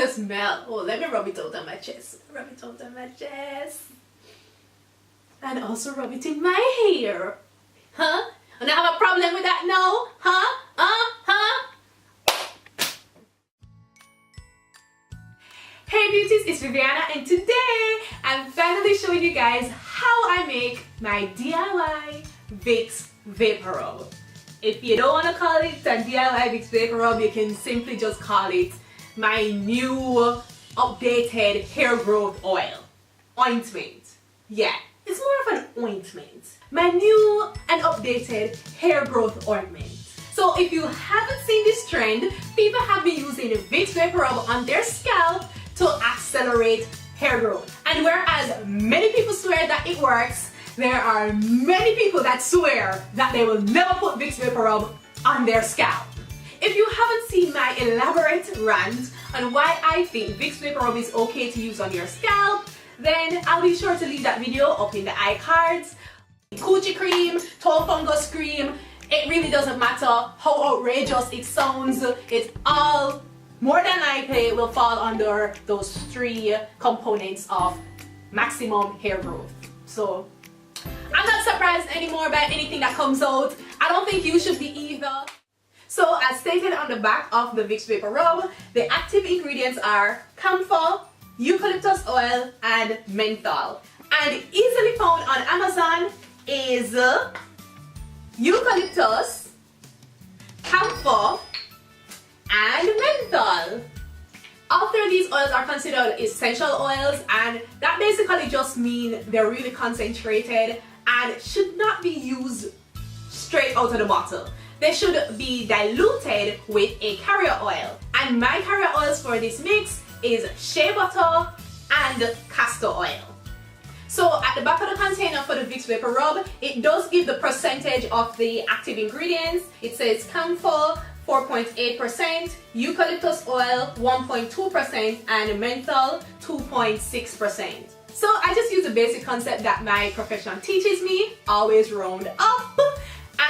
the smell. Oh, let me rub it out on my chest. Rub it out on my chest. And also rub it in my hair. Huh? And I have a problem with that now? Huh? Hey beauties, it's Viviana, and today I'm finally showing you guys how I make my DIY Vicks Vaporub. If you don't want to call it a DIY Vicks Vaporub, you can simply just call it my new updated hair growth oil. Ointment. Yeah, it's more of an ointment. My new and updated hair growth ointment. So if you haven't seen this trend, people have been using Vicks Vaporub on their scalp to accelerate hair growth. And whereas many people swear that it works, there are many people that swear that they will never put Vicks Vaporub on their scalp. If you haven't seen my elaborate rant on why I think Vicks Vaporub is okay to use on your scalp, then I'll be sure to leave that video up in the iCards. Coochie cream, toe fungus cream, it really doesn't matter how outrageous it sounds, it's all more than likely will fall under those three components of maximum hair growth. So I'm not surprised anymore by anything that comes out. I don't think you should be either. So as stated on the back of the Vicks Vaporub, the active ingredients are camphor, eucalyptus oil, and menthol. And easily found on Amazon is eucalyptus, camphor, and menthol. All three of these oils are considered essential oils, and that basically just means they're really concentrated and should not be used straight out of the bottle. They should be diluted with a carrier oil. And my carrier oils for this mix is shea butter and castor oil. So at the back of the container for the Vicks Vaporub, it does give the percentage of the active ingredients. It says camphor 4.8%, eucalyptus oil 1.2%, and menthol 2.6%. So I just use the basic concept that my profession teaches me, always round up.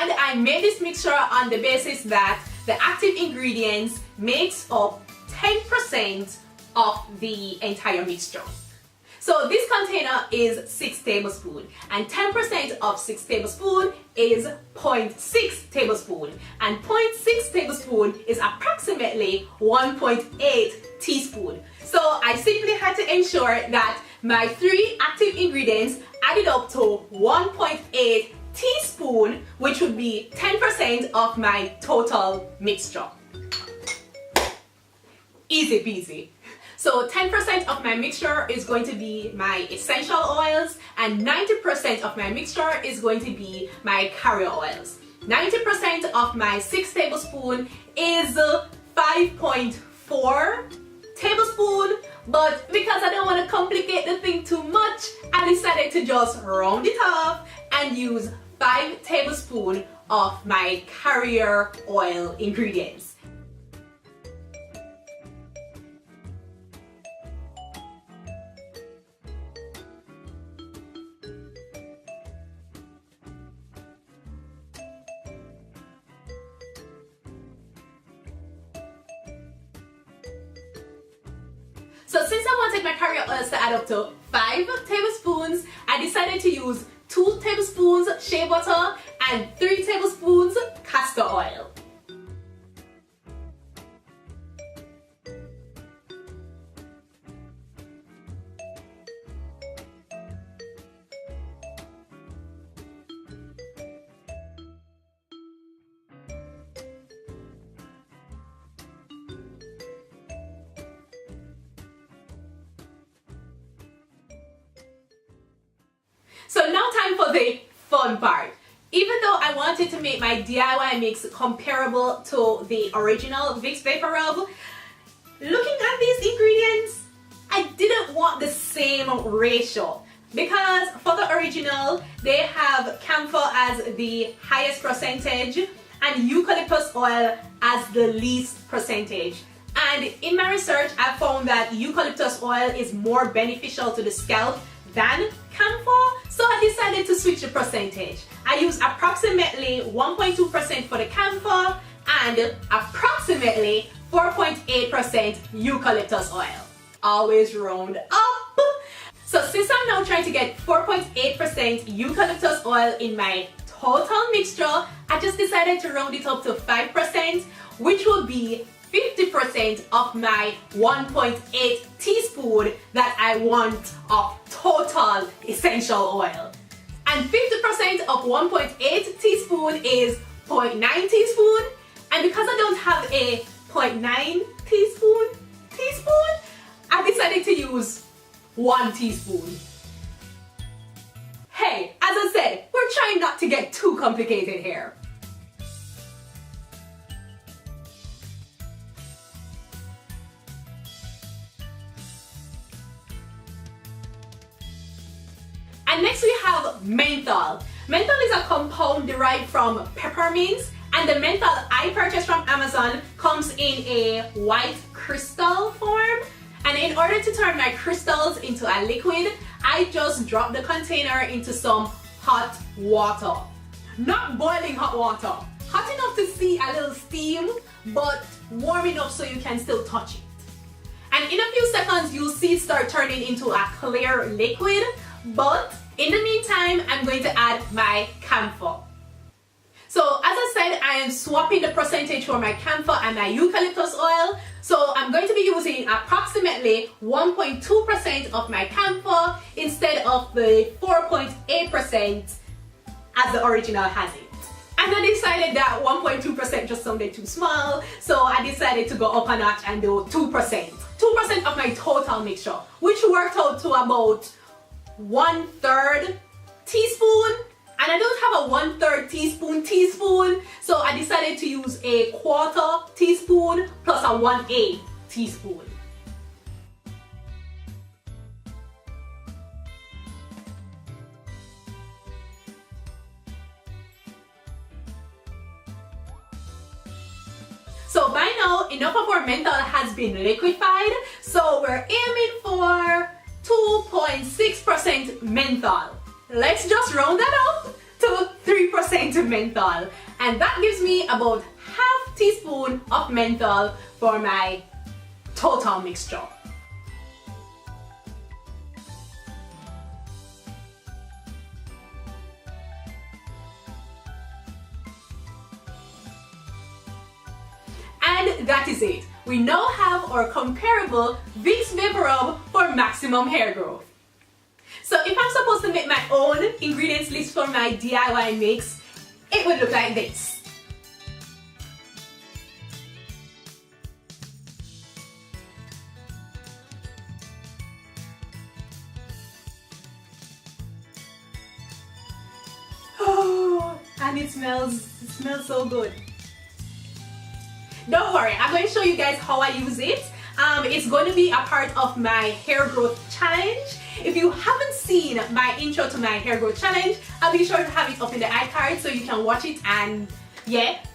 And I made this mixture on the basis that the active ingredients makes up 10% of the entire mixture. So this container is 6 tablespoons, and 10% of 6 tablespoons is 0.6 tablespoon, and 0.6 tablespoon is approximately 1.8 teaspoon. So I simply had to ensure that my 3 active ingredients added up to 1.8 teaspoon, which would be 10% of my total mixture. Easy peasy. So 10% of my mixture is going to be my essential oils, and 90% of my mixture is going to be my carrier oils. 90% of my 6 tablespoons is 5.4 tablespoons, but because I don't want to complicate the thing too much, I decided to just round it off and use 5 tablespoons of my carrier oil ingredients. So since I wanted my carrier oils to add up to 5 tablespoons, I decided to use 2 tablespoons shea butter and 3 tablespoons castor oil. So now time for the fun part. Even though I wanted to make my DIY mix comparable to the original Vicks Vaporub, looking at these ingredients, I didn't want the same ratio. Because for the original, they have camphor as the highest percentage and eucalyptus oil as the least percentage. And in my research, I found that eucalyptus oil is more beneficial to the scalp than camphor, so I decided to switch the percentage. I used approximately 1.2% for the camphor and approximately 4.8% eucalyptus oil. Always round up. So since I'm now trying to get 4.8% eucalyptus oil in my total mixture, I just decided to round it up to 5%, which will be 50% of my 1.8 teaspoon that I want of total essential oil. And 50% of 1.8 teaspoon is 0.9 teaspoon. And because I don't have a 0.9 teaspoon, I decided to use 1 teaspoon. Hey, as I said, we're trying not to get too complicated here. And next we have menthol. Menthol is a compound derived from peppermint, and the menthol I purchased from Amazon comes in a white crystal form. And in order to turn my crystals into a liquid, I just drop the container into some hot water. Not boiling hot water. Hot enough to see a little steam, but warm enough so you can still touch it. And in a few seconds, you'll see it start turning into a clear liquid. But in the meantime, I'm going to add my camphor. So as I said, I am swapping the percentage for my camphor and my eucalyptus oil. So I'm going to be using approximately 1.2% of my camphor instead of the 4.8% as the original has it. And I decided that 1.2% just sounded too small, so I decided to go up a notch and do 2%. 2% of my total mixture, which worked out to about 1/3 teaspoon. And I don't have a 1/3 teaspoon, so I decided to use a 1/4 teaspoon plus a 1/8 teaspoon. So by now, enough of our menthol has been liquefied, so we're aiming for 2.6% menthol. Let's just round that up to 3% menthol. And that gives me about half teaspoon of menthol for my total mixture. And that is it. We now have our comparable Vicks Vaporub for maximum hair growth. So if I'm supposed to make my own ingredients list for my DIY mix, it would look like this. Oh, and it smells so good. Don't worry, I'm going to show you guys how I use it. It's going to be a part of my hair growth challenge. If you haven't seen my intro to my hair growth challenge, I'll be sure to have it up in the iCard so you can watch it and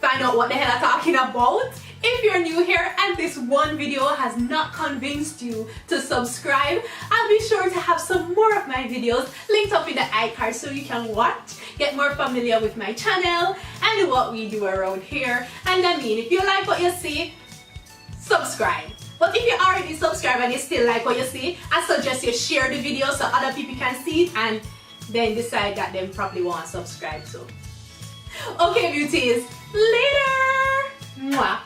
find out what the hell I'm talking about. If you're new here and this one video has not convinced you to subscribe, I'll be sure to have some more of my videos linked up in the iCard so you can watch, get more familiar with my channel and what we do around here. And I mean, if you like what you see, subscribe. But if you already subscribed and you still like what you see, I suggest you share the video so other people can see it and then decide that they probably want to subscribe too. Okay, beauties, later! Mwah.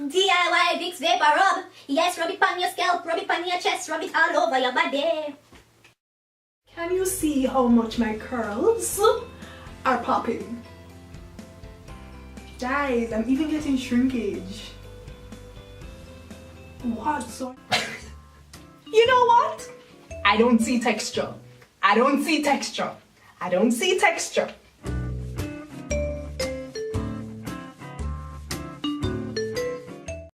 DIY Vicks Vaporub. Yes, rub it on your scalp, rub it on your chest, rub it all over your body. Can you see how much my curls are popping? Guys, I'm even getting shrinkage. What? So you know what? I don't see texture. I don't see texture. I don't see texture.